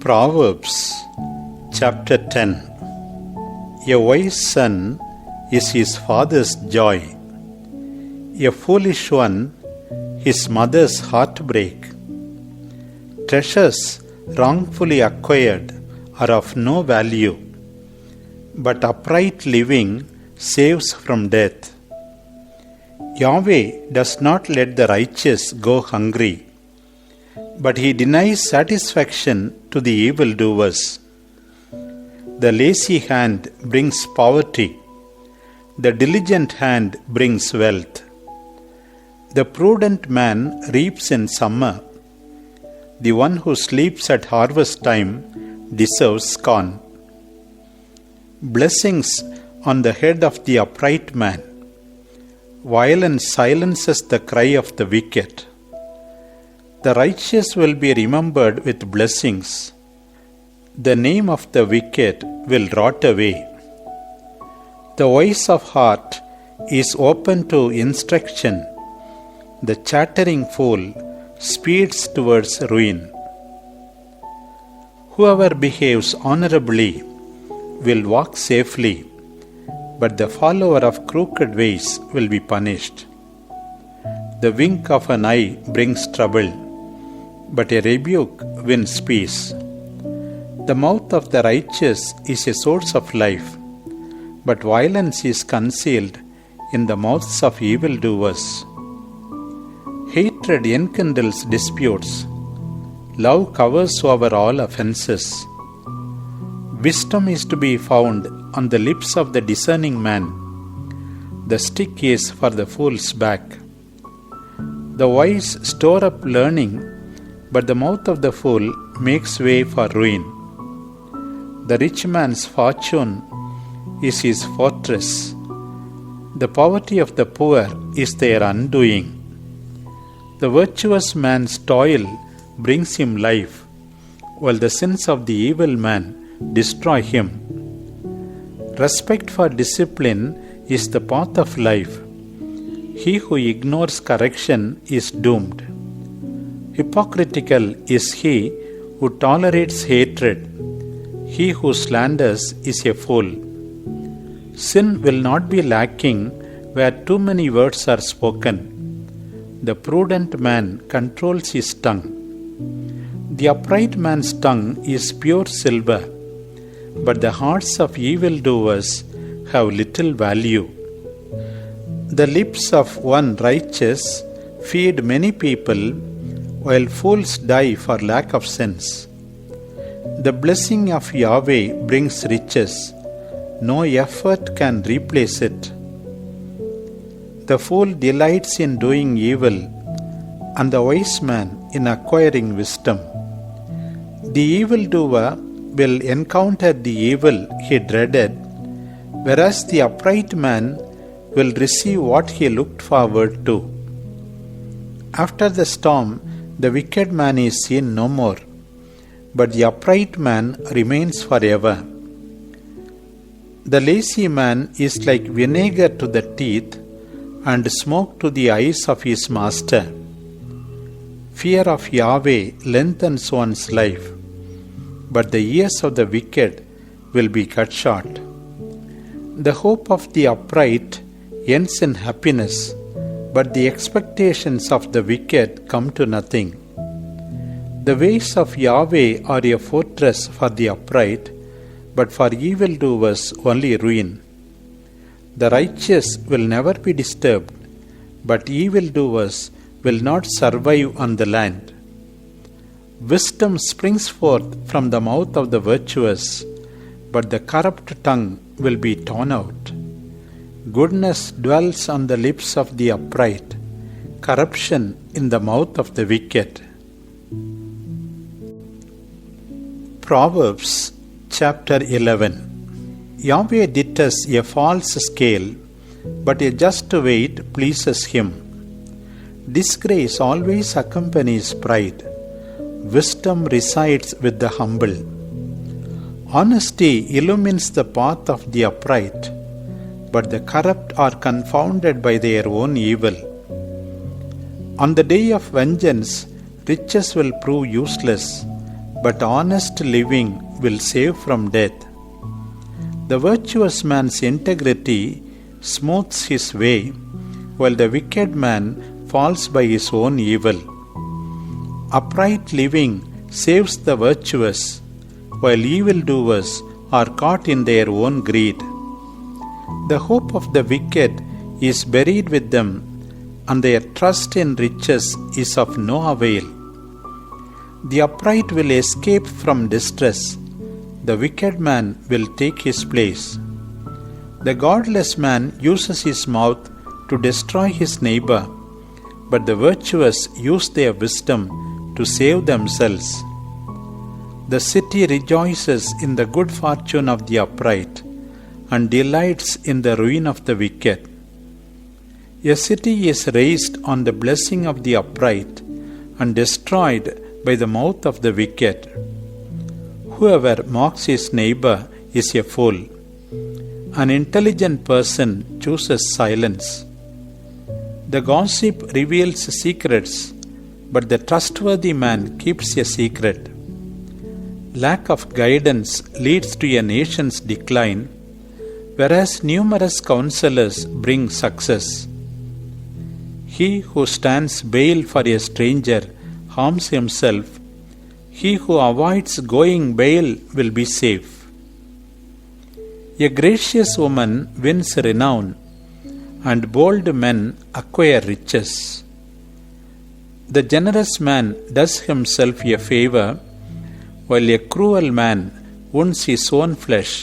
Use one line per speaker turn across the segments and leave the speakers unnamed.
Proverbs chapter 10. A wise son is his father's joy. A foolish one his mother's heartbreak. Treasures wrongfully acquired are of no value, but upright living saves from death. Yahweh does not let the righteous go hungry, but he denies satisfaction to the evildoers. The lazy hand brings poverty, the diligent hand brings wealth. The prudent man reaps in summer. The one who sleeps at harvest time deserves scorn. Blessings on the head of the upright man. Violence silences the cry of the wicked. The righteous will be remembered with blessings. The name of the wicked will rot away. The voice of heart is open to instruction. The chattering fool speeds towards ruin. Whoever behaves honorably will walk safely, but the follower of crooked ways will be punished. The wink of an eye brings trouble, but a rebuke wins peace. The mouth of the righteous is a source of life, but violence is concealed in the mouths of evildoers. Hatred enkindles disputes. Love covers over all offenses. Wisdom is to be found on the lips of the discerning man. The stick is for the fool's back. The wise store up learning, but the mouth of the fool makes way for ruin. The rich man's fortune is his fortress. The poverty of the poor is their undoing. The virtuous man's toil brings him life, while the sins of the evil man destroy him. Respect for discipline is the path of life. He who ignores correction is doomed. Hypocritical is he who tolerates hatred. He who slanders is a fool. Sin will not be lacking where too many words are spoken. The prudent man controls his tongue. The upright man's tongue is pure silver, but the hearts of evildoers have little value. The lips of one righteous feed many people, while fools die for lack of sense. The blessing of Yahweh brings riches. No effort can replace it. The fool delights in doing evil, and the wise man in acquiring wisdom. The evildoer will encounter the evil he dreaded, whereas the upright man will receive what he looked forward to. After the storm, the wicked man is seen no more, but the upright man remains forever. The lazy man is like vinegar to the teeth and smoke to the eyes of his master. Fear of Yahweh lengthens one's life, but the years of the wicked will be cut short. The hope of the upright ends in happiness, but the expectations of the wicked come to nothing. The ways of Yahweh are a fortress for the upright, but for evildoers only ruin. The righteous will never be disturbed, but evildoers will not survive on the land. Wisdom springs forth from the mouth of the virtuous, but the corrupt tongue will be torn out. Goodness dwells on the lips of the upright, corruption in the mouth of the wicked. Proverbs chapter 11. Yahweh detests a false scale, but a just weight pleases him. Disgrace always accompanies pride. Wisdom resides with the humble. Honesty illumines the path of the upright, but the corrupt are confounded by their own evil. On the day of vengeance, riches will prove useless, but honest living will save from death. The virtuous man's integrity smooths his way, while the wicked man falls by his own evil. Upright living saves the virtuous, while evildoers are caught in their own greed. The hope of the wicked is buried with them, and their trust in riches is of no avail. The upright will escape from distress, the wicked man will take his place. The godless man uses his mouth to destroy his neighbor, but the virtuous use their wisdom to save themselves. The city rejoices in the good fortune of the upright and delights in the ruin of the wicked. A city is raised on the blessing of the upright and destroyed by the mouth of the wicked. Whoever mocks his neighbor is a fool. An intelligent person chooses silence. The gossip reveals secrets, but the trustworthy man keeps a secret. Lack of guidance leads to a nation's decline, whereas numerous counselors bring success. He who stands bail for a stranger harms himself. He who avoids going bail will be safe. A gracious woman wins renown, and bold men acquire riches. The generous man does himself a favor, while a cruel man wounds his own flesh.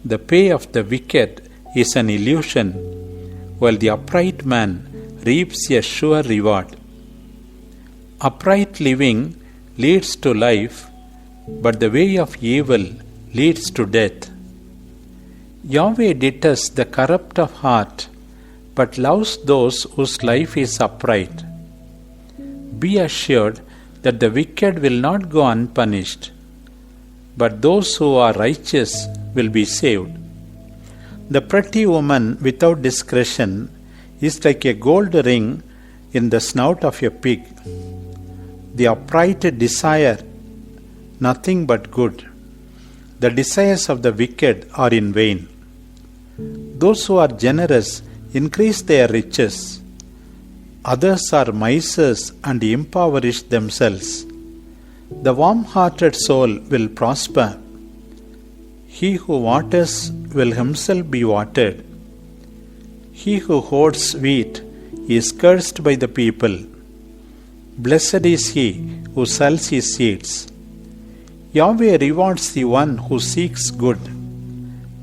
The pay of the wicked is an illusion, while the upright man reaps a sure reward. Upright living leads to life, but the way of evil leads to death. Yahweh detests the corrupt of heart, but loves those whose life is upright. Be assured that the wicked will not go unpunished, but those who are righteous will be saved. The pretty woman without discretion is like a gold ring in the snout of a pig. The upright desire nothing but good. The desires of the wicked are in vain. Those who are generous increase their riches. Others are misers and impoverish themselves. The warm-hearted soul will prosper. He who waters will himself be watered. He who hoards wheat is cursed by the people. Blessed is he who sells his seeds. Yahweh rewards the one who seeks good,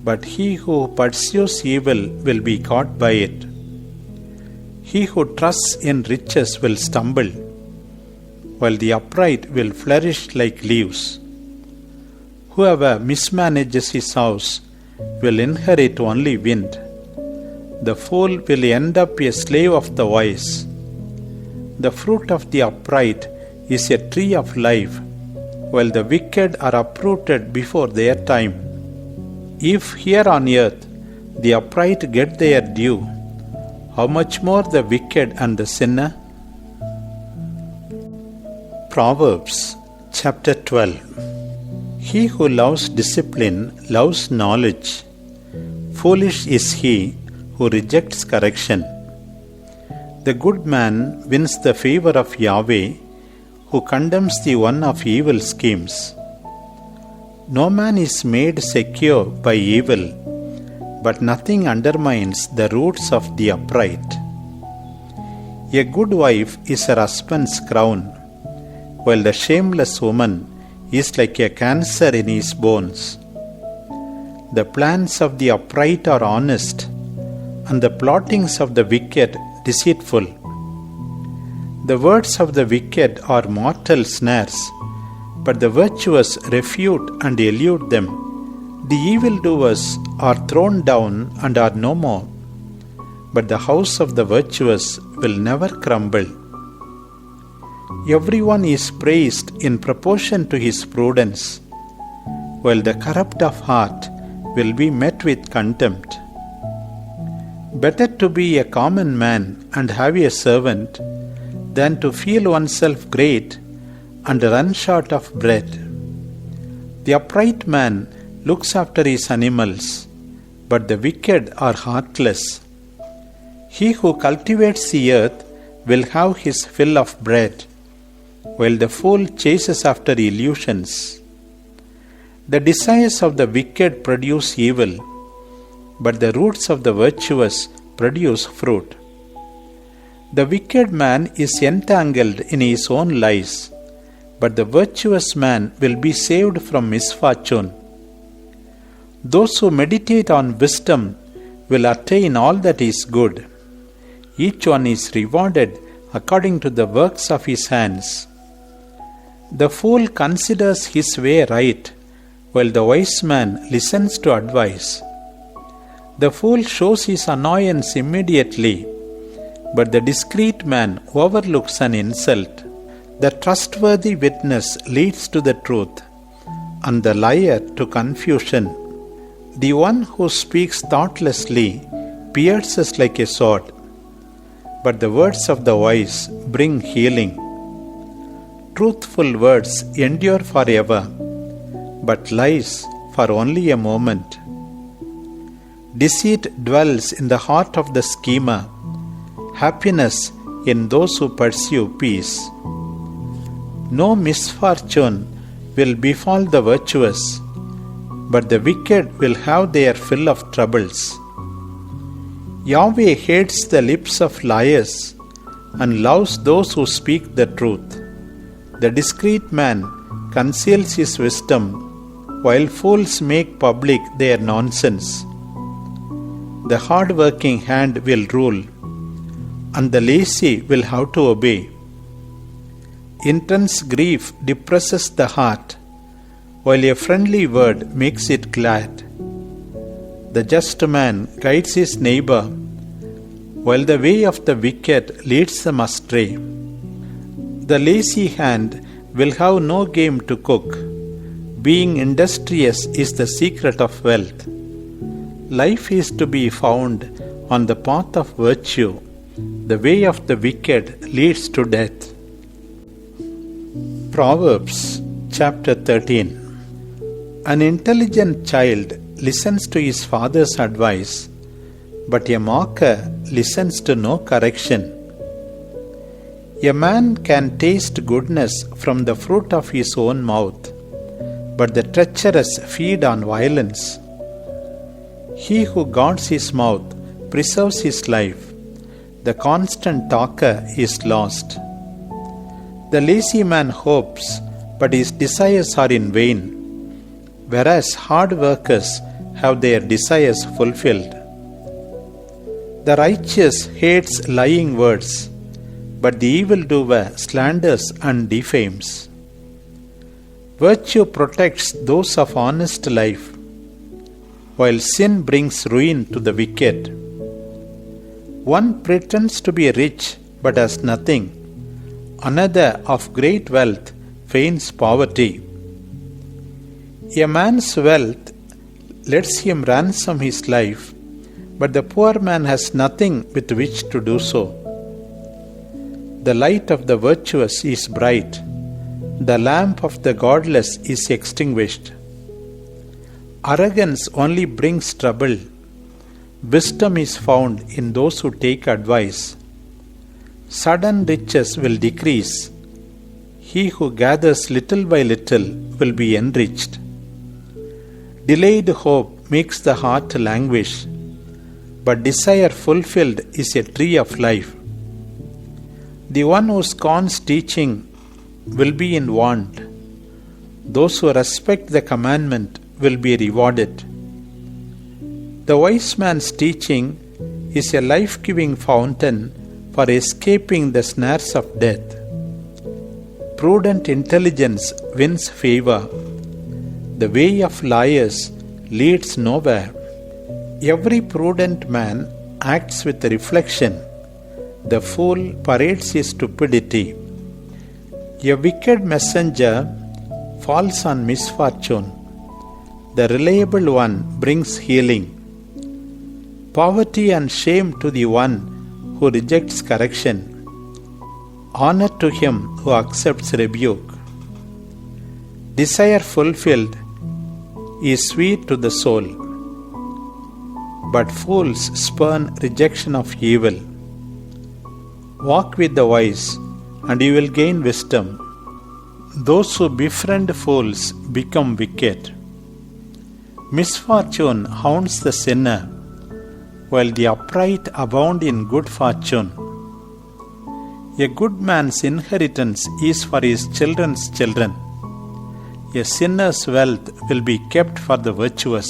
but he who pursues evil will be caught by it. He who trusts in riches will stumble, while the upright will flourish like leaves. Whoever mismanages his house will inherit only wind. The fool will end up a slave of the wise. The fruit of the upright is a tree of life, while the wicked are uprooted before their time. If here on earth the upright get their due, how much more the wicked and the sinner? Proverbs chapter 12. He who loves discipline loves knowledge. Foolish is he who rejects correction. The good man wins the favor of Yahweh, who condemns the one of evil schemes. No man is made secure by evil, but nothing undermines the roots of the upright. A good wife is her husband's crown, while the shameless woman is like a cancer in his bones. The plans of the upright are honest, and the plottings of the wicked deceitful. The words of the wicked are mortal snares, but the virtuous refute and elude them. The evildoers are thrown down and are no more, but the house of the virtuous will never crumble. Everyone is praised in proportion to his prudence, while the corrupt of heart will be met with contempt. Better to be a common man and have a servant than to feel oneself great and run short of bread. The upright man looks after his animals, but the wicked are heartless. He who cultivates the earth will have his fill of bread, while the fool chases after illusions. The desires of the wicked produce evil, but the roots of the virtuous produce fruit. The wicked man is entangled in his own lies, but the virtuous man will be saved from misfortune. Those who meditate on wisdom will attain all that is good. Each one is rewarded according to the works of his hands. The fool considers his way right, while the wise man listens to advice. The fool shows his annoyance immediately, but the discreet man overlooks an insult. The trustworthy witness leads to the truth, and the liar to confusion. The one who speaks thoughtlessly pierces like a sword, but the words of the wise bring healing. Truthful words endure forever, but lies for only a moment. Deceit dwells in the heart of the schemer, happiness in those who pursue peace. No misfortune will befall the virtuous, but the wicked will have their fill of troubles. Yahweh hates the lips of liars and loves those who speak the truth. The discreet man conceals his wisdom, while fools make public their nonsense. The hard-working hand will rule, and the lazy will have to obey. Intense grief depresses the heart, while a friendly word makes it glad. The just man guides his neighbor, while the way of the wicked leads them astray. The lazy hand will have no game to cook. Being industrious is the secret of wealth. Life is to be found on the path of virtue. The way of the wicked leads to death. Proverbs chapter 13. An intelligent child listens to his father's advice, but a mocker listens to no correction. A man can taste goodness from the fruit of his own mouth, but the treacherous feed on violence. He who guards his mouth preserves his life. The constant talker is lost. The lazy man hopes, but his desires are in vain, whereas hard workers have their desires fulfilled. The righteous hates lying words, but the evildoer slanders and defames. Virtue protects those of honest life, while sin brings ruin to the wicked. One pretends to be rich but has nothing. Another of great wealth feigns poverty. A man's wealth lets him ransom his life, but the poor man has nothing with which to do so. The light of the virtuous is bright. The lamp of the godless is extinguished. Arrogance only brings trouble. Wisdom is found in those who take advice. Sudden riches will decrease. He who gathers little by little will be enriched. Delayed hope makes the heart languish, but desire fulfilled is a tree of life. The one who scorns teaching will be in want. Those who respect the commandment will be rewarded. The wise man's teaching is a life-giving fountain for escaping the snares of death. Prudent intelligence wins favor. The way of liars leads nowhere. Every prudent man acts with reflection. The fool parades his stupidity. A wicked messenger falls on misfortune. The reliable one brings healing. Poverty and shame to the one who rejects correction. Honor to him who accepts rebuke. Desire fulfilled is sweet to the soul, but fools spurn rejection of evil. Walk with the wise, and you will gain wisdom. Those who befriend fools become wicked. Misfortune haunts the sinner, while the upright abound in good fortune. A good man's inheritance is for his children's children. A sinner's wealth will be kept for the virtuous.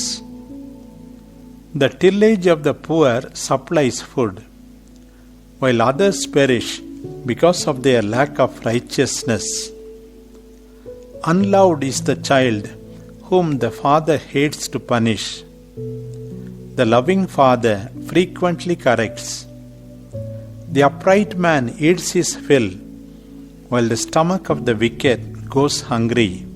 The tillage of the poor supplies food, while others perish because of their lack of righteousness. Unloved is the child whom the father hates to punish. The loving father frequently corrects. The upright man eats his fill, while the stomach of the wicked goes hungry.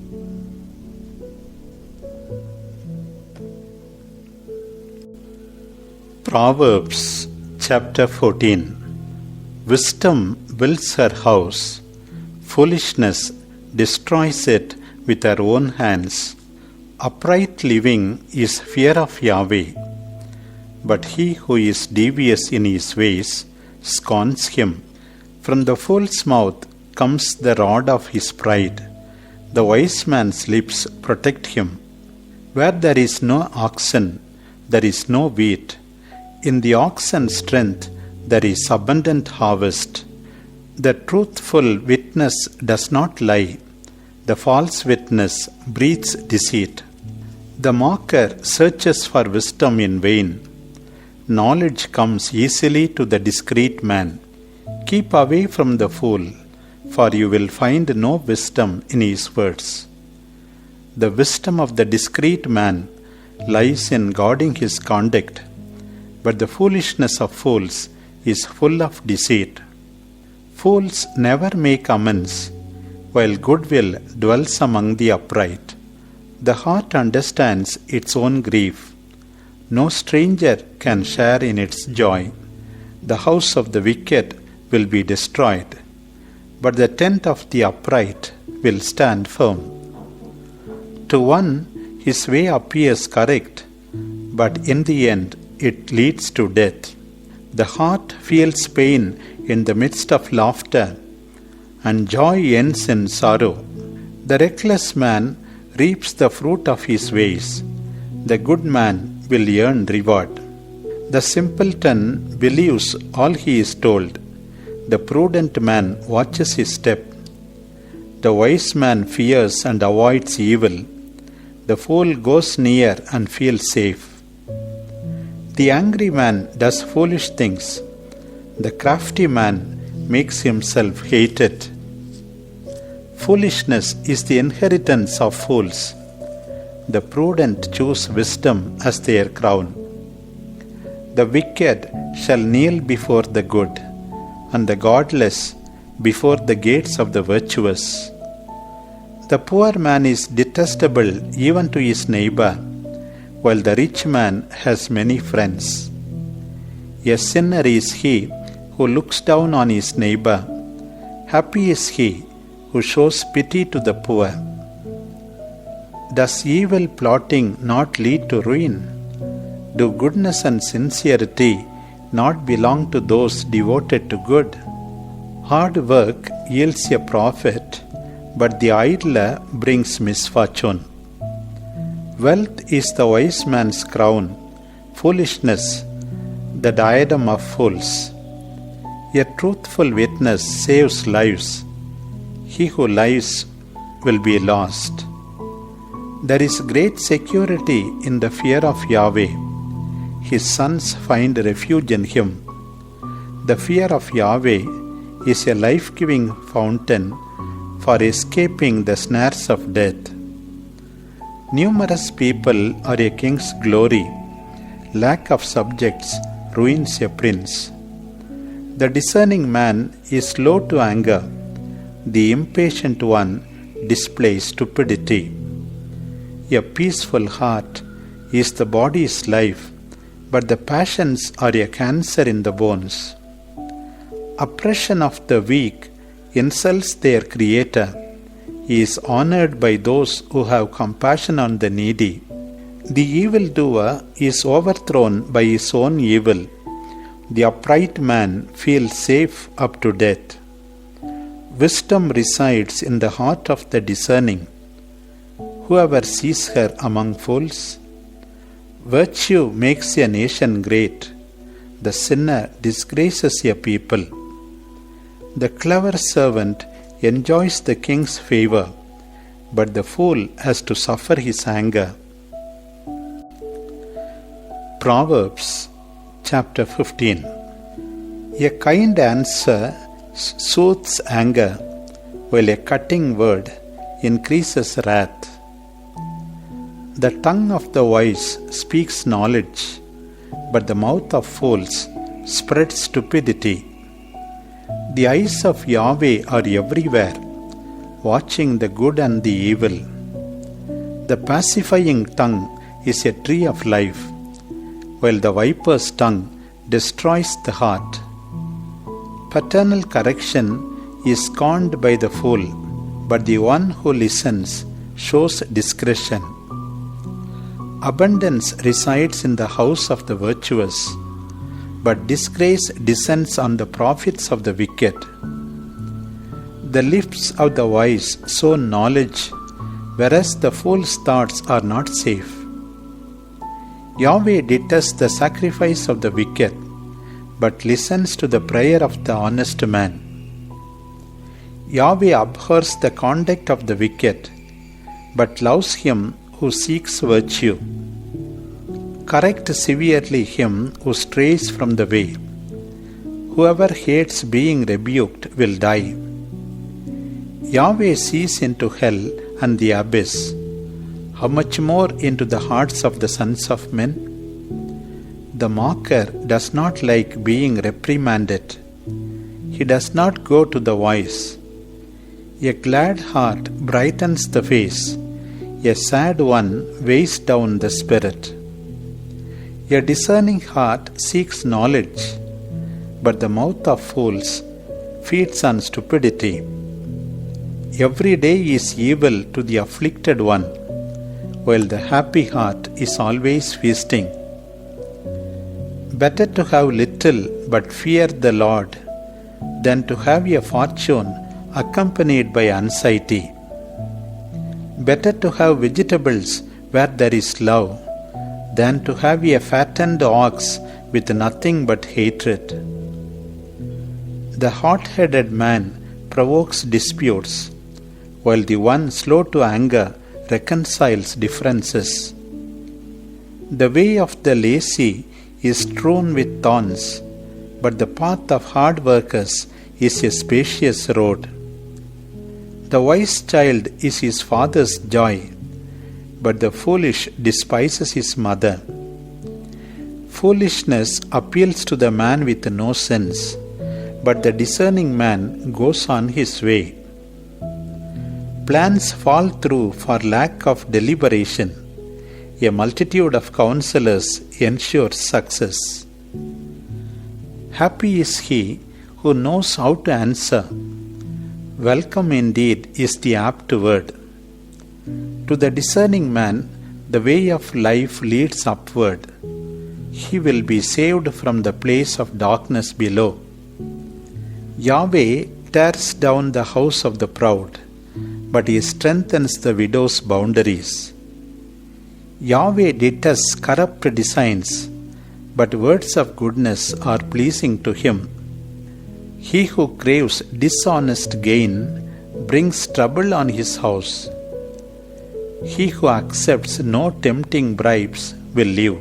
Proverbs chapter 14. Wisdom builds her house, foolishness destroys it with her own hands. Upright living is fear of Yahweh, but he who is devious in his ways scorns him. From the fool's mouth comes the rod of his pride. The wise man's lips protect him. Where there is no oxen, there is no wheat. In the oxen's strength, there is abundant harvest. The truthful witness does not lie. The false witness breathes deceit. The mocker searches for wisdom in vain. Knowledge comes easily to the discreet man. Keep away from the fool, for you will find no wisdom in his words. The wisdom of the discreet man lies in guarding his conduct, but the foolishness of fools is full of deceit. Fools never make amends, while goodwill dwells among the upright. The heart understands its own grief. No stranger can share in its joy. The house of the wicked will be destroyed, but the tent of the upright will stand firm. To one, his way appears correct, but in the end it leads to death. The heart feels pain in the midst of laughter, and joy ends in sorrow. The reckless man reaps the fruit of his ways. The good man will earn reward. The simpleton believes all he is told. The prudent man watches his step. The wise man fears and avoids evil. The fool goes near and feels safe. The angry man does foolish things. The crafty man makes himself hated. Foolishness is the inheritance of fools. The prudent choose wisdom as their crown. The wicked shall kneel before the good, and the godless before the gates of the virtuous. The poor man is detestable even to his neighbor, while the rich man has many friends. A sinner is he who looks down on his neighbor. Happy is he who shows pity to the poor. Does evil plotting not lead to ruin? Do goodness and sincerity not belong to those devoted to good? Hard work yields a profit, but the idler brings misfortune. Wealth is the wise man's crown, foolishness the diadem of fools. A truthful witness saves lives. He who lies will be lost. There is great security in the fear of Yahweh. His sons find refuge in him. The fear of Yahweh is a life-giving fountain for escaping the snares of death. Numerous people are a king's glory. Lack of subjects ruins a prince. The discerning man is slow to anger. The impatient one displays stupidity. A peaceful heart is the body's life, but the passions are a cancer in the bones. Oppression of the weak insults their creator. He is honored by those who have compassion on the needy. The evildoer is overthrown by his own evil. The upright man feels safe up to death. Wisdom resides in the heart of the discerning. Whoever sees her among fools? Virtue makes a nation great. The sinner disgraces a people. The clever servant enjoys the king's favor, but the fool has to suffer his anger. Proverbs chapter 15. A kind answer soothes anger, while a cutting word increases wrath. The tongue of the wise speaks knowledge, but the mouth of fools spreads stupidity. The eyes of Yahweh are everywhere, watching the good and the evil. The pacifying tongue is a tree of life, while the viper's tongue destroys the heart. Paternal correction is scorned by the fool, but the one who listens shows discretion. Abundance resides in the house of the virtuous, but disgrace descends on the profits of the wicked. The lips of the wise sow knowledge, whereas the fool's thoughts are not safe. Yahweh detests the sacrifice of the wicked, but listens to the prayer of the honest man. Yahweh abhors the conduct of the wicked, but loves him who seeks virtue. Correct severely him who strays from the way. Whoever hates being rebuked will die. Yahweh sees into hell and the abyss. How much more into the hearts of the sons of men? The mocker does not like being reprimanded. He does not go to the wise. A glad heart brightens the face. A sad one weighs down the spirit. A discerning heart seeks knowledge, but the mouth of fools feeds on stupidity. Every day is evil to the afflicted one, while the happy heart is always feasting. Better to have little but fear the Lord than to have a fortune accompanied by anxiety. Better to have vegetables where there is love than to have a fattened ox with nothing but hatred. The hot-headed man provokes disputes, while the one slow to anger reconciles differences. The way of the lazy is strewn with thorns, but the path of hard workers is a spacious road. The wise child is his father's joy, but the foolish despises his mother. Foolishness appeals to the man with no sense, but the discerning man goes on his way. Plans fall through for lack of deliberation. A multitude of counselors ensures success. Happy is he who knows how to answer. Welcome indeed is the apt word. To the discerning man, the way of life leads upward. He will be saved from the place of darkness below. Yahweh tears down the house of the proud, but he strengthens the widow's boundaries. Yahweh detests corrupt designs, but words of goodness are pleasing to him. He who craves dishonest gain brings trouble on his house. He who accepts no tempting bribes will live.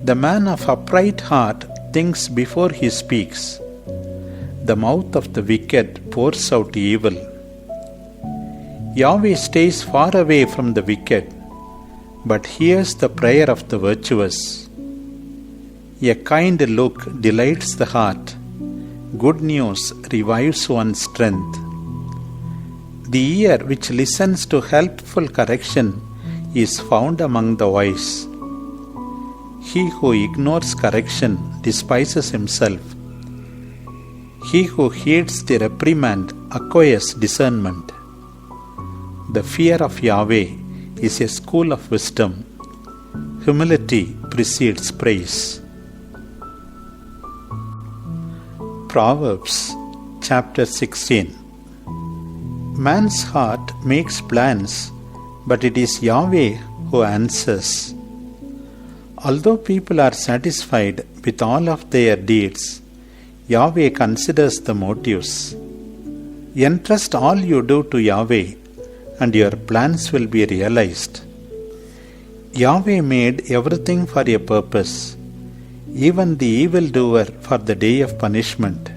The man of upright heart thinks before he speaks. The mouth of the wicked pours out evil. Yahweh stays far away from the wicked, but hears the prayer of the virtuous. A kind look delights the heart. Good news revives one's strength. The ear which listens to helpful correction is found among the wise. He who ignores correction despises himself. He who heeds the reprimand acquires discernment. The fear of Yahweh is a school of wisdom. Humility precedes praise. Proverbs chapter 16. Man's heart makes plans, but it is Yahweh who answers. Although people are satisfied with all of their deeds, Yahweh considers the motives. Entrust all you do to Yahweh, and your plans will be realized. Yahweh made everything for a purpose, even the evildoer for the day of punishment.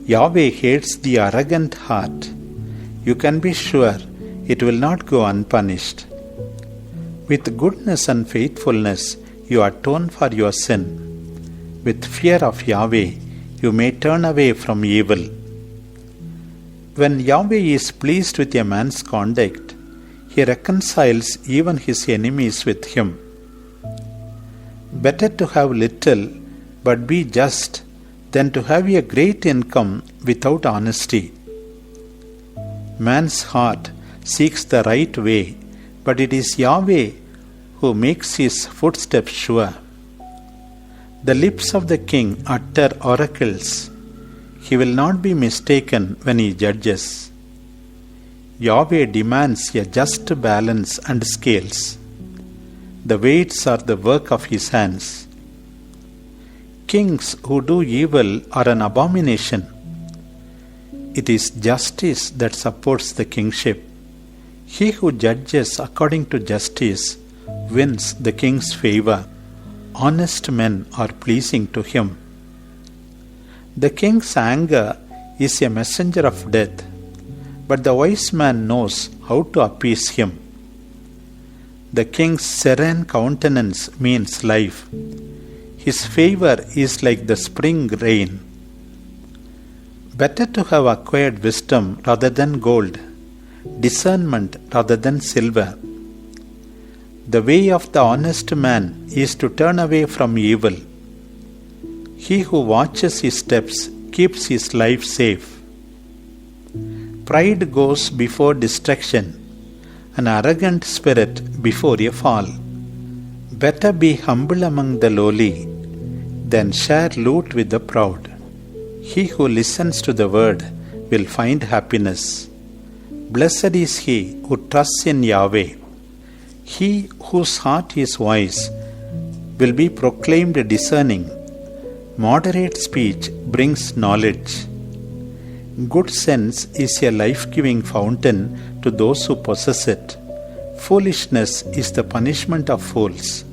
Yahweh hates the arrogant heart. You can be sure it will not go unpunished. With goodness and faithfulness you atone for your sin. With fear of Yahweh you may turn away from evil. When Yahweh is pleased with a man's conduct, he reconciles even his enemies with him. Better to have little but be just than to have a great income without honesty. Man's heart seeks the right way, but it is Yahweh who makes his footsteps sure. The lips of the king utter oracles. He will not be mistaken when he judges. Yahweh demands a just balance and scales. The weights are the work of his hands. Kings who do evil are an abomination. It is justice that supports the kingship. He who judges according to justice wins the king's favor. Honest men are pleasing to him. The king's anger is a messenger of death, but the wise man knows how to appease him. The king's serene countenance means life. His favor is like the spring rain. Better to have acquired wisdom rather than gold, discernment rather than silver. The way of the honest man is to turn away from evil. He who watches his steps keeps his life safe. Pride goes before destruction, an arrogant spirit before a fall. Better be humble among the lowly than share loot with the proud. He who listens to the word will find happiness. Blessed is he who trusts in Yahweh. He whose heart is wise will be proclaimed discerning. Moderate speech brings knowledge. Good sense is a life-giving fountain to those who possess it. Foolishness is the punishment of fools.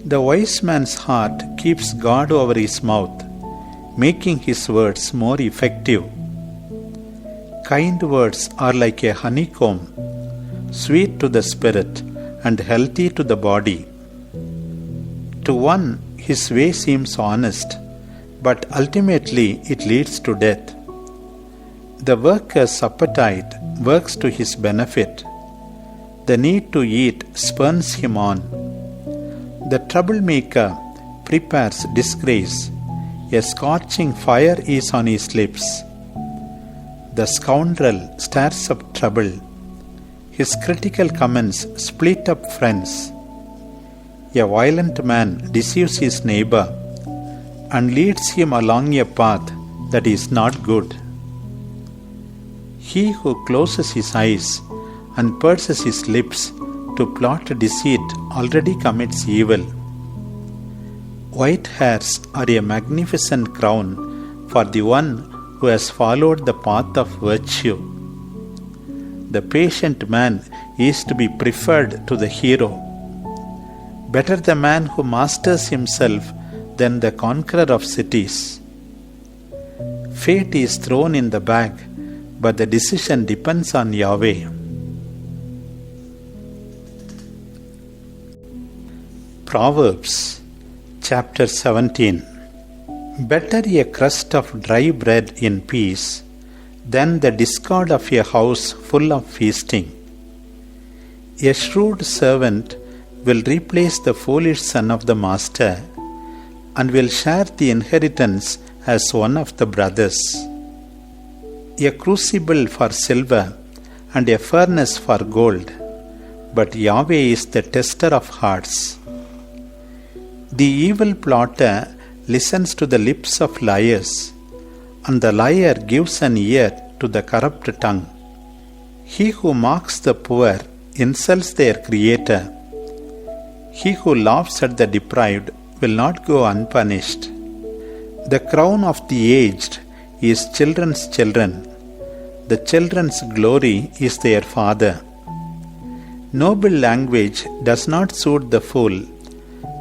The wise man's heart keeps guard over his mouth, making his words more effective. Kind words are like a honeycomb, sweet to the spirit and healthy to the body. To one, his way seems honest, but ultimately it leads to death. The worker's appetite works to his benefit. The need to eat spurns him on. The troublemaker prepares disgrace. A scorching fire is on his lips. The scoundrel stirs up trouble. His critical comments split up friends. A violent man deceives his neighbor and leads him along a path that is not good. He who closes his eyes and purses his lips to plot deceit already commits evil. White hairs are a magnificent crown for the one who has followed the path of virtue. The patient man is to be preferred to the hero. Better the man who masters himself than the conqueror of cities. Fate is thrown in the bag, but the decision depends on Yahweh. Proverbs chapter 17. Better a crust of dry bread in peace than the discord of a house full of feasting. A shrewd servant will replace the foolish son of the master and will share the inheritance as one of the brothers. A crucible for silver and a furnace for gold, but Yahweh is the tester of hearts. The evil plotter listens to the lips of liars, and the liar gives an ear to the corrupt tongue. He who mocks the poor insults their Creator. He who laughs at the deprived will not go unpunished. The crown of the aged is children's children. The children's glory is their father. Noble language does not suit the fool,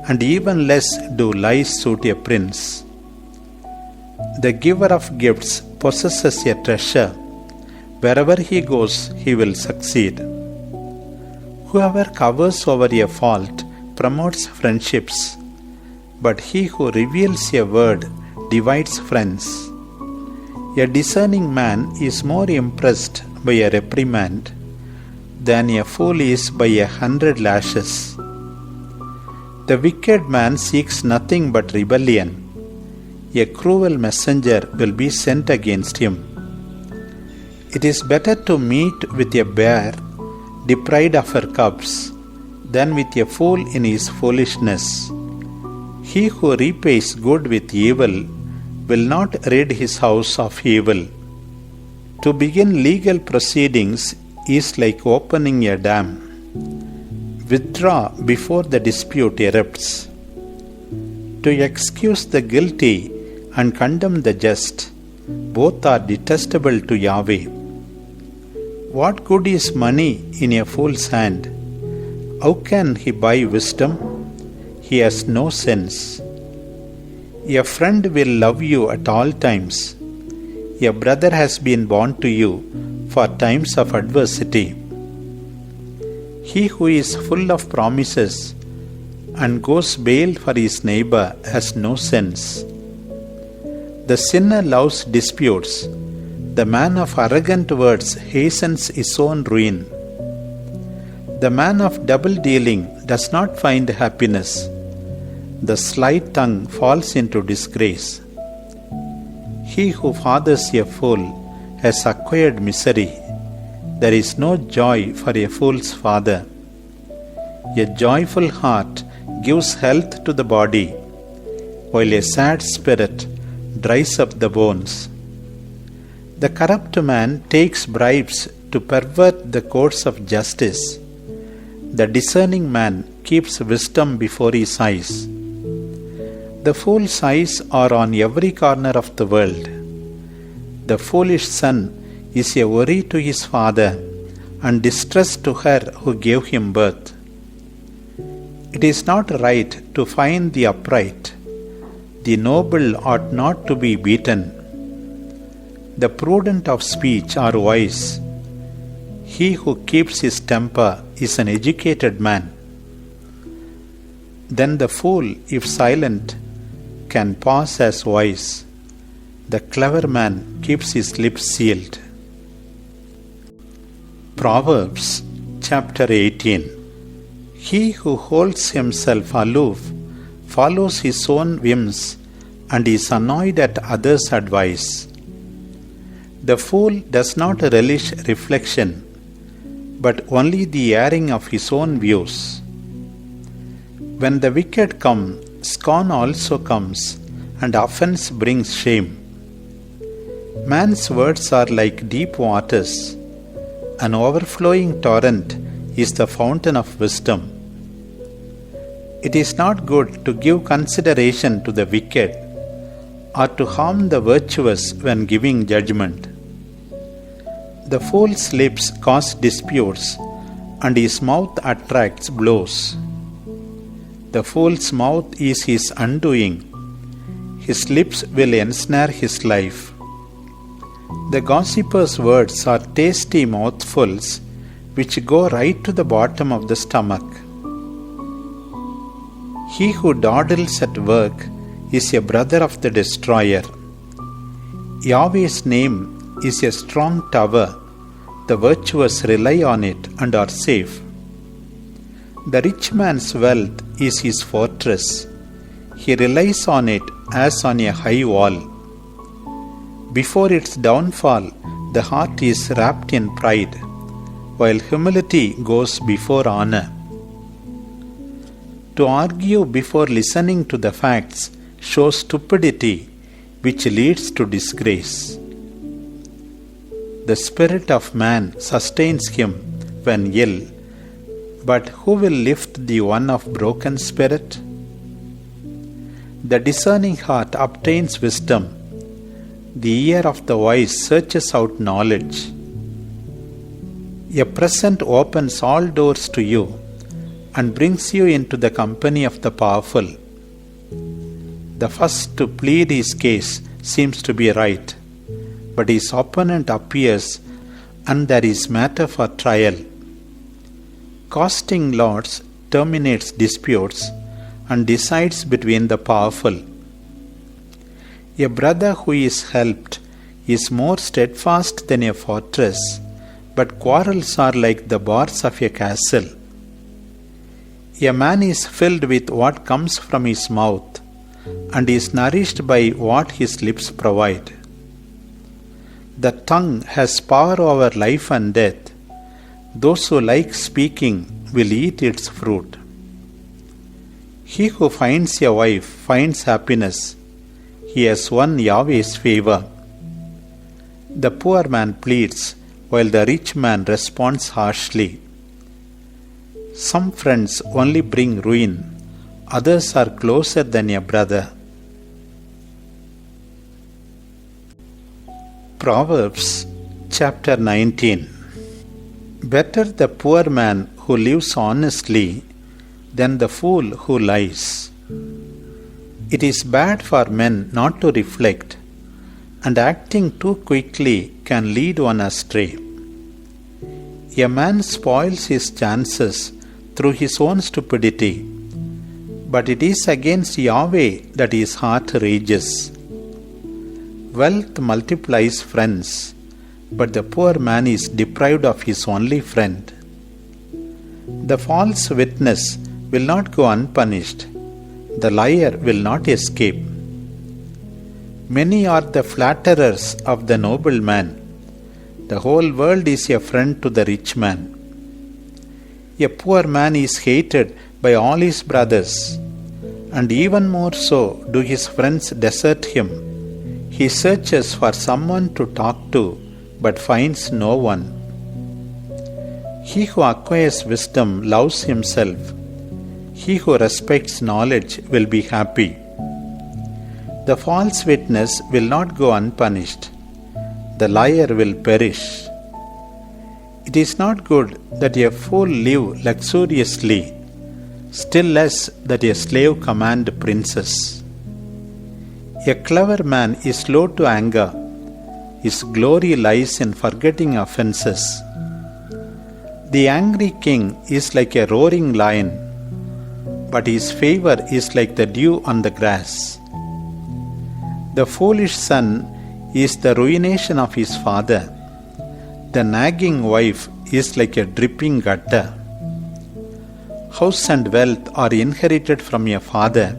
and even less do lies suit a prince. The giver of gifts possesses a treasure. Wherever he goes, he will succeed. Whoever covers over a fault promotes friendships, but he who reveals a word divides friends. A discerning man is more impressed by a reprimand than a fool is by 100 lashes. The wicked man seeks nothing but rebellion. A cruel messenger will be sent against him. It is better to meet with a bear deprived of her cubs than with a fool in his foolishness. He who repays good with evil will not rid his house of evil. To begin legal proceedings is like opening a dam. Withdraw before the dispute erupts. To excuse the guilty and condemn the just, both are detestable to Yahweh. What good is money in a fool's hand? How can he buy wisdom? He has no sense. A friend will love you at all times. A brother has been born to you for times of adversity. He who is full of promises and goes bail for his neighbor has no sense. The sinner loves disputes. The man of arrogant words hastens his own ruin. The man of double dealing does not find happiness. The sly tongue falls into disgrace. He who fathers a fool has acquired misery. There is no joy for a fool's father. A joyful heart gives health to the body, while a sad spirit dries up the bones. The corrupt man takes bribes to pervert the courts of justice. The discerning man keeps wisdom before his eyes. The fool's eyes are on every corner of the world. The foolish son is a worry to his father and distress to her who gave him birth. It is not right to fine the upright. The noble ought not to be beaten. The prudent of speech are wise. He who keeps his temper is an educated man. Then the fool, if silent, can pass as wise. The clever man keeps his lips sealed. Proverbs chapter 18. He who holds himself aloof follows his own whims and is annoyed at others' advice. The fool does not relish reflection, but only the airing of his own views. When the wicked come, scorn also comes, and offense brings shame. Man's words are like deep waters. An overflowing torrent is the fountain of wisdom. It is not good to give consideration to the wicked, or to harm the virtuous when giving judgment. The fool's lips cause disputes, and his mouth attracts blows. The fool's mouth is his undoing. His lips will ensnare his life. The gossiper's words are tasty mouthfuls which go right to the bottom of the stomach. He who dawdles at work is a brother of the destroyer. Yahweh's name is a strong tower. The virtuous rely on it and are safe. The rich man's wealth is his fortress. He relies on it as on a high wall. Before its downfall, the heart is wrapped in pride, while humility goes before honor. To argue before listening to the facts shows stupidity, which leads to disgrace. The spirit of man sustains him when ill, but who will lift the one of broken spirit? The discerning heart obtains wisdom. The ear of the wise searches out knowledge. A present opens all doors to you and brings you into the company of the powerful. The first to plead his case seems to be right, but his opponent appears and there is matter for trial. Casting lots terminates disputes and decides between the powerful. A brother who is helped is more steadfast than a fortress, but quarrels are like the bars of a castle. A man is filled with what comes from his mouth, and is nourished by what his lips provide. The tongue has power over life and death. Those who like speaking will eat its fruit. He who finds a wife finds happiness. He has won Yahweh's favor. The poor man pleads, while the rich man responds harshly. Some friends only bring ruin. Others are closer than a brother. Proverbs chapter 19. Better the poor man who lives honestly than the fool who lies. It is bad for men not to reflect, and acting too quickly can lead one astray. A man spoils his chances through his own stupidity, but it is against Yahweh that his heart rages. Wealth multiplies friends, but the poor man is deprived of his only friend. The false witness will not go unpunished. The liar will not escape. Many are the flatterers of the noble man. The whole world is a friend to the rich man. A poor man is hated by all his brothers, and even more so do his friends desert him. He searches for someone to talk to, but finds no one. He who acquires wisdom loves himself. He who respects knowledge will be happy. The false witness will not go unpunished. The liar will perish. It is not good that a fool live luxuriously, still less that a slave command princes. A clever man is slow to anger. His glory lies in forgetting offenses. The angry king is like a roaring lion, but his favor is like the dew on the grass. The foolish son is the ruination of his father. The nagging wife is like a dripping gutter. House and wealth are inherited from a father,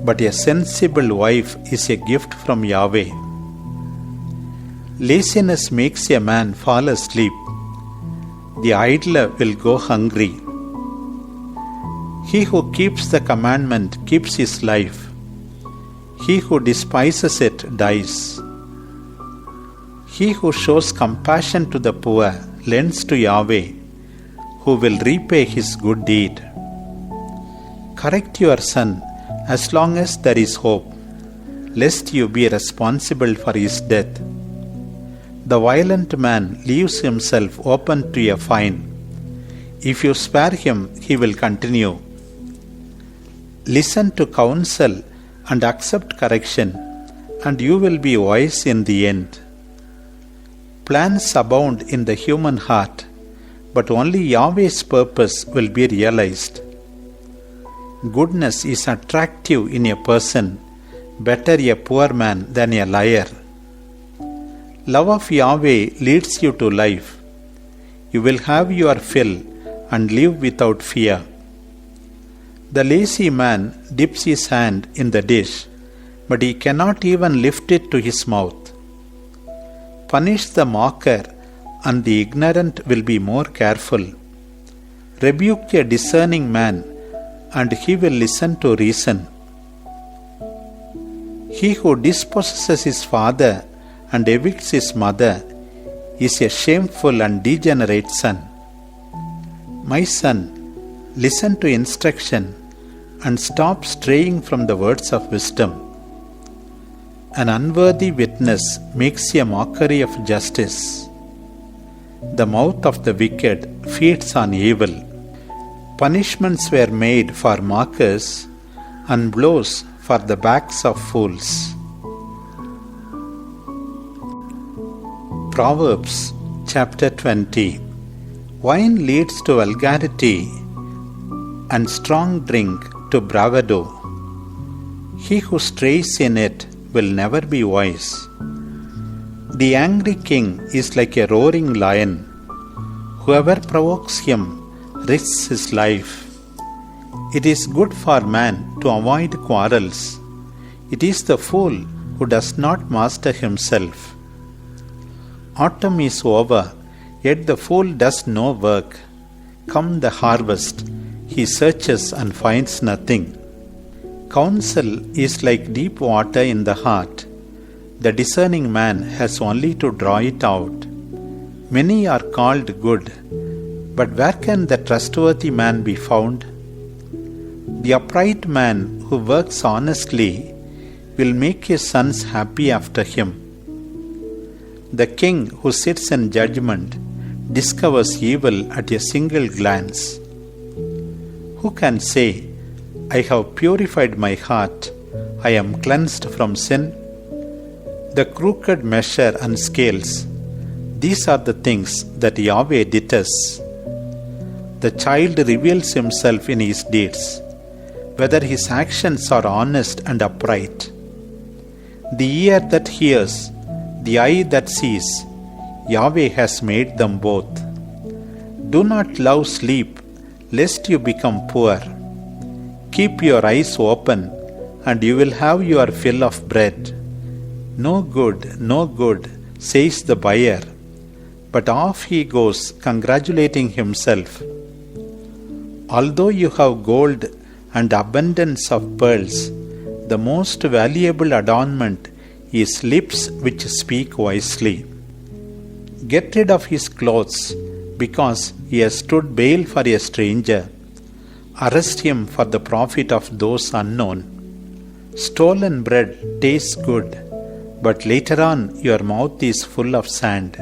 but a sensible wife is a gift from Yahweh. Laziness makes a man fall asleep. The idler will go hungry. He who keeps the commandment keeps his life. He who despises it dies. He who shows compassion to the poor lends to Yahweh, who will repay his good deed. Correct your son as long as there is hope, lest you be responsible for his death. The violent man leaves himself open to a fine. If you spare him, he will continue. Listen to counsel and accept correction, and you will be wise in the end. Plans abound in the human heart, but only Yahweh's purpose will be realized. Goodness is attractive in a person, better a poor man than a liar. Love of Yahweh leads you to life. You will have your fill and live without fear. The lazy man dips his hand in the dish, but he cannot even lift it to his mouth. Punish the mocker and the ignorant will be more careful. Rebuke a discerning man, and he will listen to reason. He who dispossesses his father and evicts his mother is a shameful and degenerate son. My son, listen to instruction and stop straying from the words of wisdom. An unworthy witness makes a mockery of justice. The mouth of the wicked feeds on evil. Punishments were made for mockers and blows for the backs of fools. Proverbs chapter 20. Wine leads to vulgarity, and strong drink to bravado. He who strays in it will never be wise. The angry king is like a roaring lion. Whoever provokes him risks his life. It is good for man to avoid quarrels. It is the fool who does not master himself. Autumn is over, yet the fool does no work. Come the harvest, he searches and finds nothing. Counsel is like deep water in the heart. The discerning man has only to draw it out. Many are called good, but where can the trustworthy man be found? The upright man who works honestly will make his sons happy after him. The king who sits in judgment discovers evil at a single glance. Who can say, I have purified my heart, I am cleansed from sin? The crooked measure and scales, these are the things that Yahweh detests. The child reveals himself in his deeds, whether his actions are honest and upright. The ear that hears, the eye that sees, Yahweh has made them both. Do not love sleep, lest you become poor. Keep your eyes open, and you will have your fill of bread. No good, says the buyer, but off he goes, congratulating himself. Although you have gold and abundance of pearls, the most valuable adornment is lips which speak wisely. Get rid of his clothes, because he has stood bail for a stranger. Arrest him for the profit of those unknown. Stolen bread tastes good, but later on your mouth is full of sand.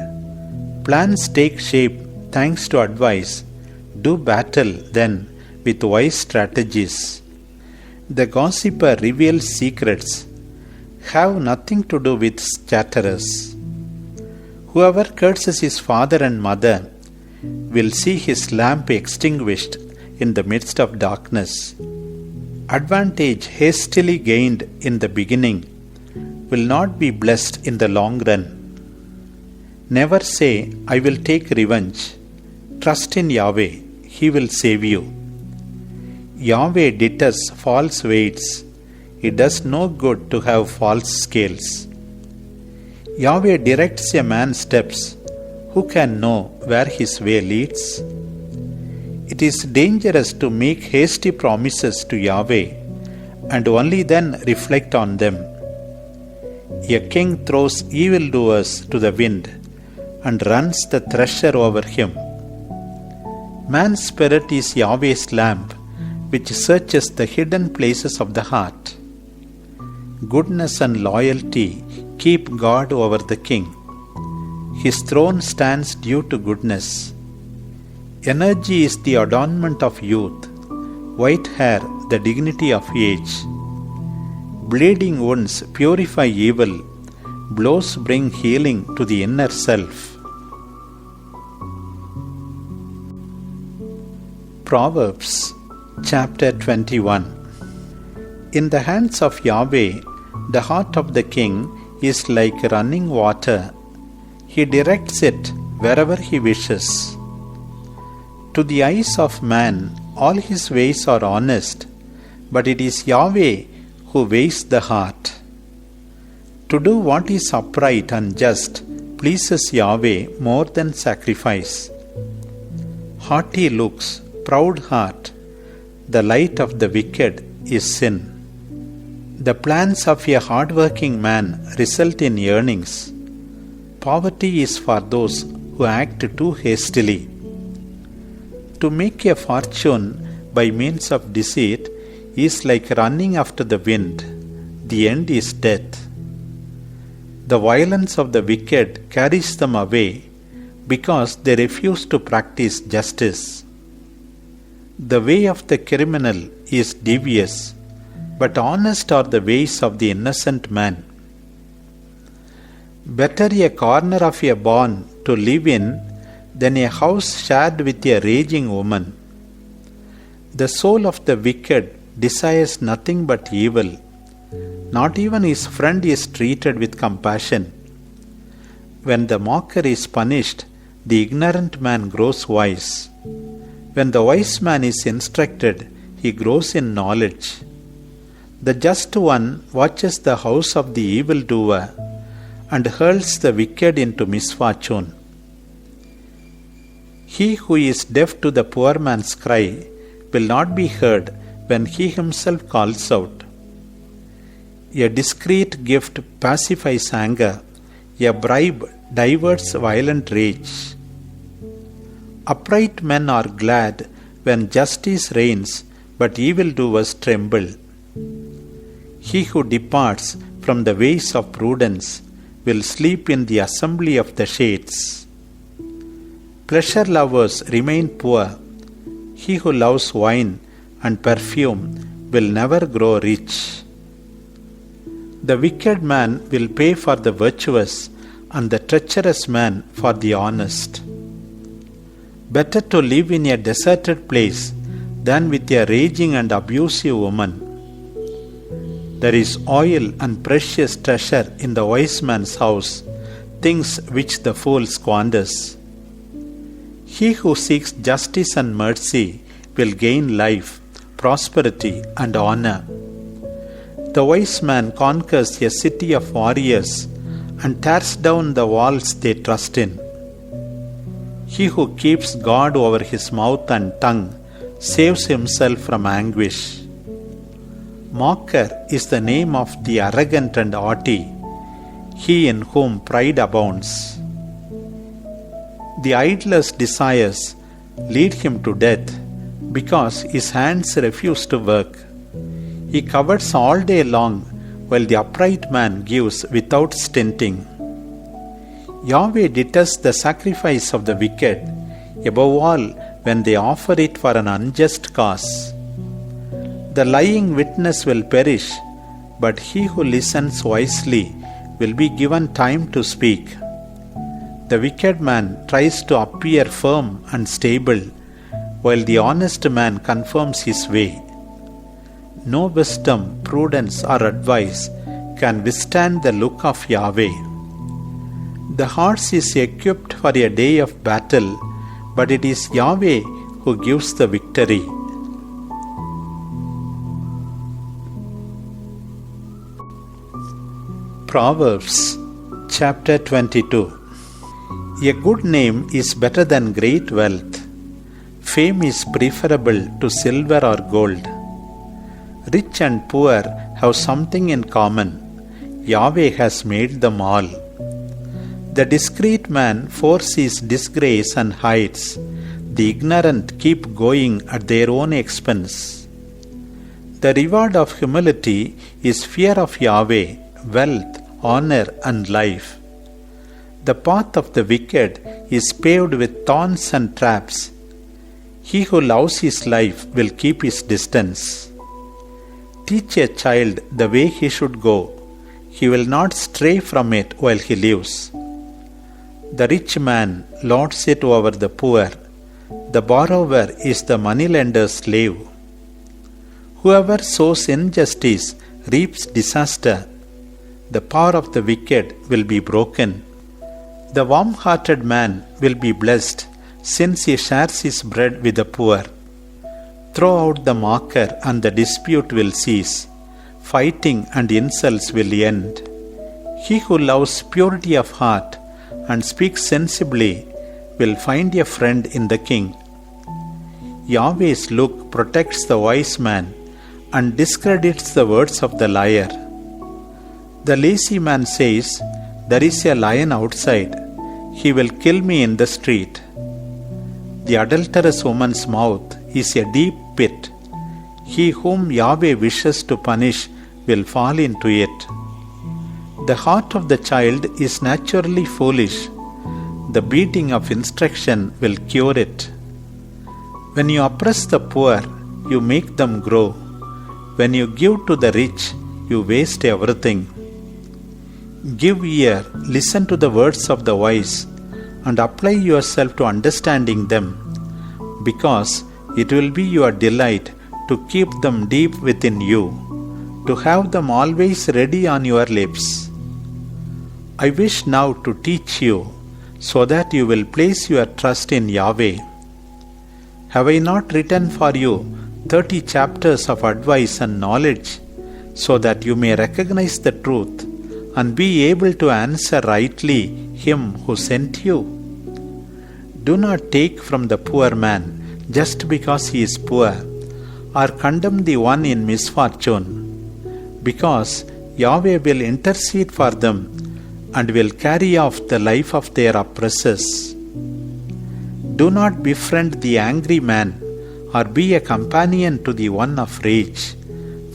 Plans take shape thanks to advice. Do battle then with wise strategies. The gossiper reveals secrets. Have nothing to do with chatterers. Whoever curses his father and mother will see his lamp extinguished in the midst of darkness. Advantage hastily gained in the beginning will not be blessed in the long run. Never say, I will take revenge. Trust in Yahweh, He will save you. Yahweh detests false weights. It does no good to have false scales. Yahweh directs a man's steps. Who can know where his way leads? It is dangerous to make hasty promises to Yahweh and only then reflect on them. A king throws evildoers to the wind and runs the thresher over him. Man's spirit is Yahweh's lamp, which searches the hidden places of the heart. Goodness and loyalty keep God over the king. His throne stands due to goodness. Energy is the adornment of youth, white hair the dignity of age. Bleeding wounds purify evil, blows bring healing to the inner self. Proverbs chapter 21. In the hands of Yahweh, the heart of the king is like running water. He directs it wherever he wishes. To the eyes of man, all his ways are honest, but it is Yahweh who weighs the heart. To do what is upright and just pleases Yahweh more than sacrifice. Haughty looks, proud heart, the light of the wicked is sin. The plans of a hard-working man result in earnings. Poverty is for those who act too hastily. To make a fortune by means of deceit is like running after the wind. The end is death. The violence of the wicked carries them away because they refuse to practice justice. The way of the criminal is devious, but honest are the ways of the innocent man. Better a corner of a barn to live in than a house shared with a raging woman. The soul of the wicked desires nothing but evil. Not even his friend is treated with compassion. When the mocker is punished, the ignorant man grows wise. When the wise man is instructed, he grows in knowledge. The just one watches the house of the evildoer and hurls the wicked into misfortune. He who is deaf to the poor man's cry will not be heard when he himself calls out. A discreet gift pacifies anger. A bribe diverts violent rage. Upright men are glad when justice reigns, but evildoers tremble. He who departs from the ways of prudence will sleep in the assembly of the shades. Pleasure lovers remain poor. He who loves wine and perfume will never grow rich. The wicked man will pay for the virtuous, and the treacherous man for the honest. Better to live in a deserted place than with a raging and abusive woman. There is oil and precious treasure in the wise man's house, things which the fool squanders. He who seeks justice and mercy will gain life, prosperity, and honor. The wise man conquers a city of warriors and tears down the walls they trust in. He who keeps guard over his mouth and tongue saves himself from anguish. Mocker is the name of the arrogant and haughty, he in whom pride abounds. The idler's desires lead him to death because his hands refuse to work. He covets all day long while the upright man gives without stinting. Yahweh detests the sacrifice of the wicked, above all when they offer it for an unjust cause. The lying witness will perish, but he who listens wisely will be given time to speak. The wicked man tries to appear firm and stable, while the honest man confirms his way. No wisdom, prudence, or advice can withstand the look of Yahweh. The horse is equipped for a day of battle, but it is Yahweh who gives the victory. Proverbs chapter 22. A good name is better than great wealth. Fame is preferable to silver or gold. Rich and poor have something in common. Yahweh has made them all. The discreet man foresees disgrace and hides. The ignorant keep going at their own expense. The reward of humility is fear of Yahweh, wealth, honor, and life. The path of the wicked is paved with thorns and traps. He who loves his life will keep his distance. Teach a child the way he should go. He will not stray from it while he lives. The rich man lords it over the poor. The borrower is the moneylender's slave. Whoever sows injustice reaps disaster. The power of the wicked will be broken. The warm-hearted man will be blessed, since he shares his bread with the poor. Throw out the mocker and the dispute will cease. Fighting and insults will end. He who loves purity of heart and speaks sensibly will find a friend in the king. Yahweh's look protects the wise man and discredits the words of the liar. The lazy man says, "There is a lion outside. He will kill me in the street." The adulterous woman's mouth is a deep pit. He whom Yahweh wishes to punish will fall into it. The heart of the child is naturally foolish. The beating of instruction will cure it. When you oppress the poor, you make them grow. When you give to the rich, you waste everything. Give ear, listen to the words of the wise, and apply yourself to understanding them, because it will be your delight to keep them deep within you, to have them always ready on your lips. I wish now to teach you, so that you will place your trust in Yahweh. Have I not written for you 30 chapters of advice and knowledge, so that you may recognize the truth and be able to answer rightly him who sent you? Do not take from the poor man just because he is poor, or condemn the one in misfortune, because Yahweh will intercede for them and will carry off the life of their oppressors. Do not befriend the angry man or be a companion to the one of rage,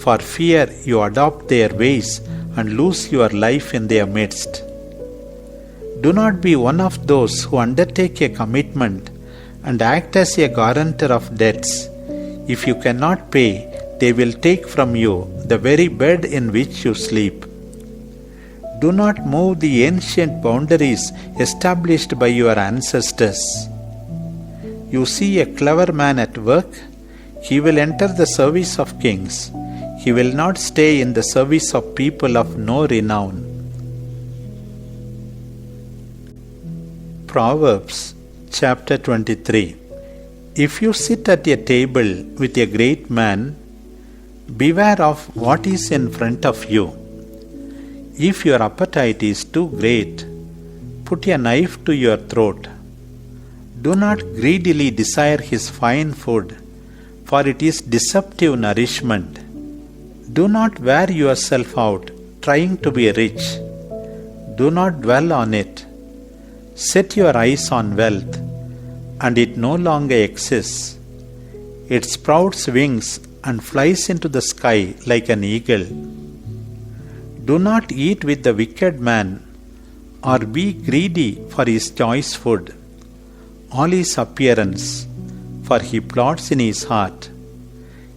for fear you adopt their ways and lose your life in their midst. Do not be one of those who undertake a commitment and act as a guarantor of debts. If you cannot pay, they will take from you the very bed in which you sleep. Do not move the ancient boundaries established by your ancestors. You see a clever man at work, he will enter the service of kings. He will not stay in the service of people of no renown. Proverbs chapter 23. If you sit at a table with a great man, beware of what is in front of you. If your appetite is too great, put a knife to your throat. Do not greedily desire his fine food, for it is deceptive nourishment. Do not wear yourself out trying to be rich. Do not dwell on it. Set your eyes on wealth, and it no longer exists. It sprouts wings and flies into the sky like an eagle. Do not eat with the wicked man, or be greedy for his choice food. All his appearance, for he plots in his heart.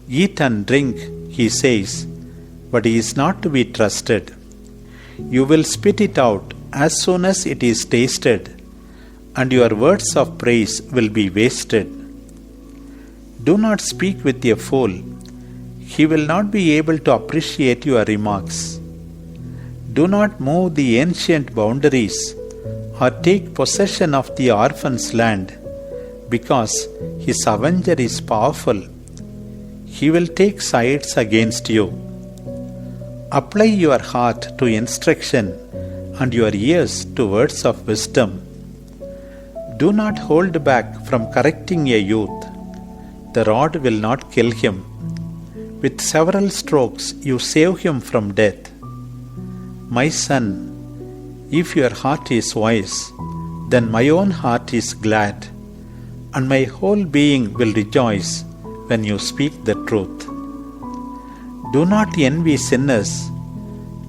Eat and drink, he says, but he is not to be trusted. You will spit it out as soon as it is tasted, and your words of praise will be wasted. Do not speak with a fool. He will not be able to appreciate your remarks. Do not move the ancient boundaries or take possession of the orphan's land, because his avenger is powerful. He will take sides against you. Apply your heart to instruction and your ears to words of wisdom. Do not hold back from correcting a youth. The rod will not kill him. With several strokes you save him from death. My son, if your heart is wise, then my own heart is glad, and my whole being will rejoice when you speak the truth. Do not envy sinners,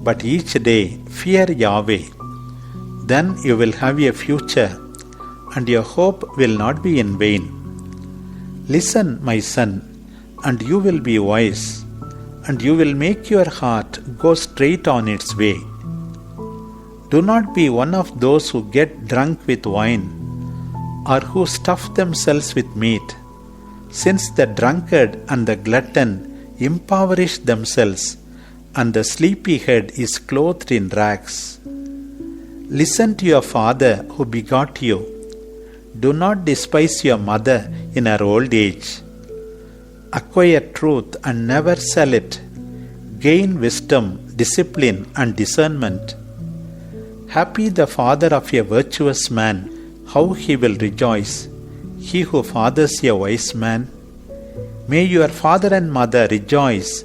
but each day fear Yahweh. Then you will have a future, and your hope will not be in vain. Listen, my son, and you will be wise, and you will make your heart go straight on its way. Do not be one of those who get drunk with wine, or who stuff themselves with meat, since the drunkard and the glutton impoverish themselves, and the sleepyhead is clothed in rags. Listen to your father who begot you. Do not despise your mother in her old age. Acquire truth and never sell it. Gain wisdom, discipline, and discernment. Happy the father of a virtuous man, how he will rejoice, he who fathers a wise man. May your father and mother rejoice,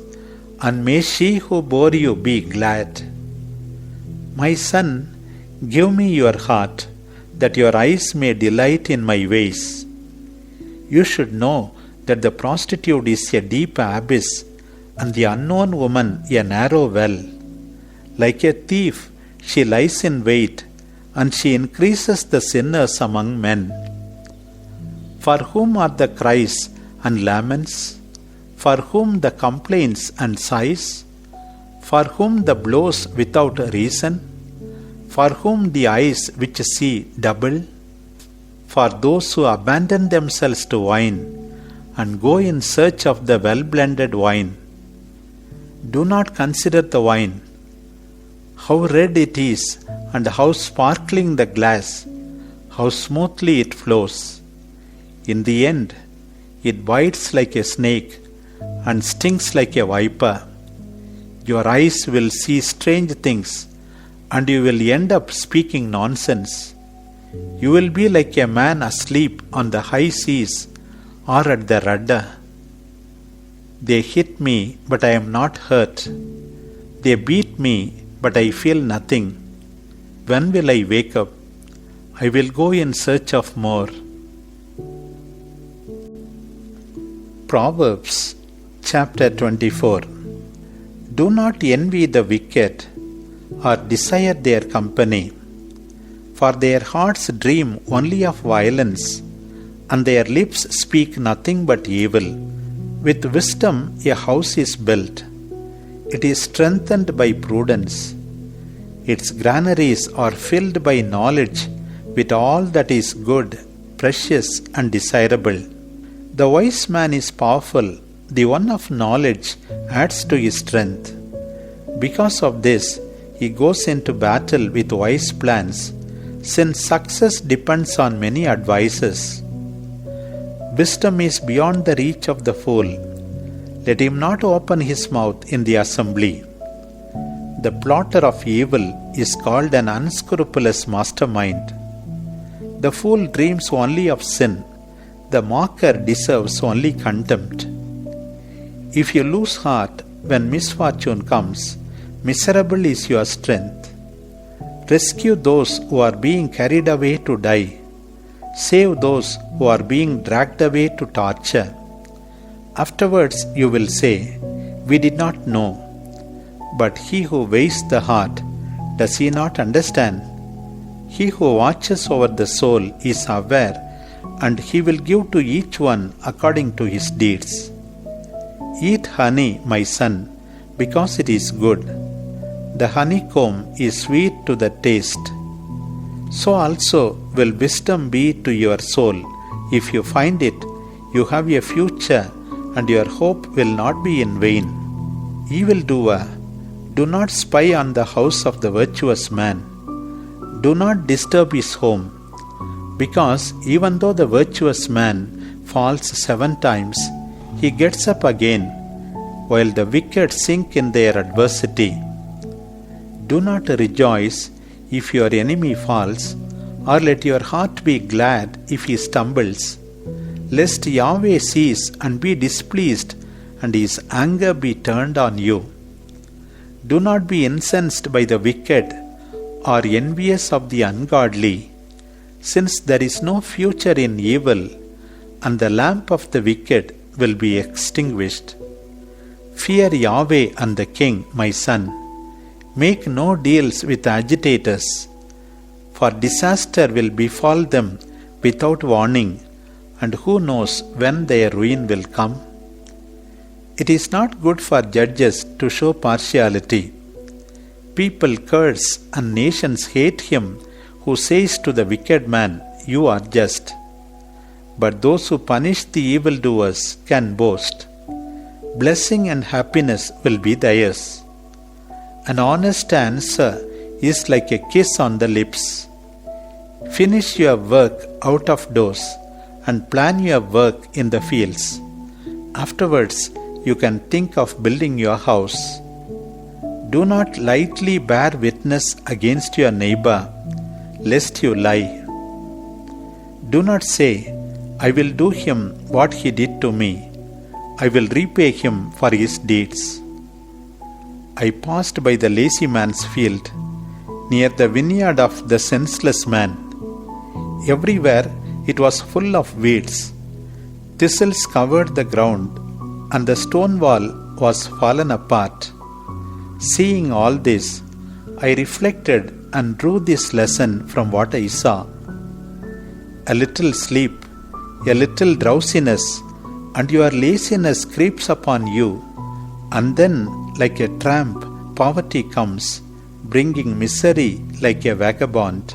and may she who bore you be glad. My son, give me your heart, that your eyes may delight in my ways. You should know that the prostitute is a deep abyss, and the unknown woman a narrow well. Like a thief, she lies in wait, and she increases the sinners among men. For whom are the cries and laments? For whom the complaints and sighs? For whom the blows without reason? For whom the eyes which see double? For those who abandon themselves to wine, and go in search of the well-blended wine. Do not consider the wine, how red it is, and how sparkling the glass, how smoothly it flows. In the end, it bites like a snake and stings like a viper. Your eyes will see strange things, and you will end up speaking nonsense. You will be like a man asleep on the high seas or at the rudder. They hit me, but I am not hurt. They beat me, but I feel nothing. When will I wake up? I will go in search of more. Proverbs chapter 24. Do not envy the wicked, or desire their company, for their hearts dream only of violence, and their lips speak nothing but evil. With wisdom a house is built. It is strengthened by prudence. Its granaries are filled by knowledge with all that is good, precious, and desirable. The wise man is powerful. The one of knowledge adds to his strength. Because of this, he goes into battle with wise plans, since success depends on many advices. Wisdom is beyond the reach of the fool. Let him not open his mouth in the assembly. The plotter of evil is called an unscrupulous mastermind. The fool dreams only of sin. The mocker deserves only contempt. If you lose heart when misfortune comes, miserable is your strength. Rescue those who are being carried away to die. Save those who are being dragged away to torture. Afterwards you will say, we did not know. But he who weighs the heart, does he not understand? He who watches over the soul is aware, and he will give to each one according to his deeds. Eat honey, my son, because it is good. The honeycomb is sweet to the taste. So also will wisdom be to your soul. If you find it, you have a future, and your hope will not be in vain. Evildoer, do not spy on the house of the virtuous man. Do not disturb his home, because even though the virtuous man falls 7 times, he gets up again, while the wicked sink in their adversity. Do not rejoice if your enemy falls, or let your heart be glad if he stumbles, lest Yahweh cease and be displeased, and his anger be turned on you. Do not be incensed by the wicked, or envious of the ungodly, since there is no future in evil, and the lamp of the wicked will be extinguished. Fear Yahweh and the king, my son. Make no deals with agitators, for disaster will befall them without warning, and who knows when their ruin will come. It is not good for judges to show partiality. People curse and nations hate him who says to the wicked man, you are just. But those who punish the evildoers can boast. Blessing and happiness will be theirs. An honest answer is like a kiss on the lips. Finish your work out of doors and plan your work in the fields. Afterwards, you can think of building your house. Do not lightly bear witness against your neighbor, lest you lie. Do not say, I will do him what he did to me. I will repay him for his deeds. I passed by the lazy man's field, near the vineyard of the senseless man. Everywhere it was full of weeds. Thistles covered the ground, and the stone wall was fallen apart. Seeing all this, I reflected and drew this lesson from what I saw. A little sleep, a little drowsiness, and your laziness creeps upon you, and then, like a tramp, poverty comes, bringing misery like a vagabond.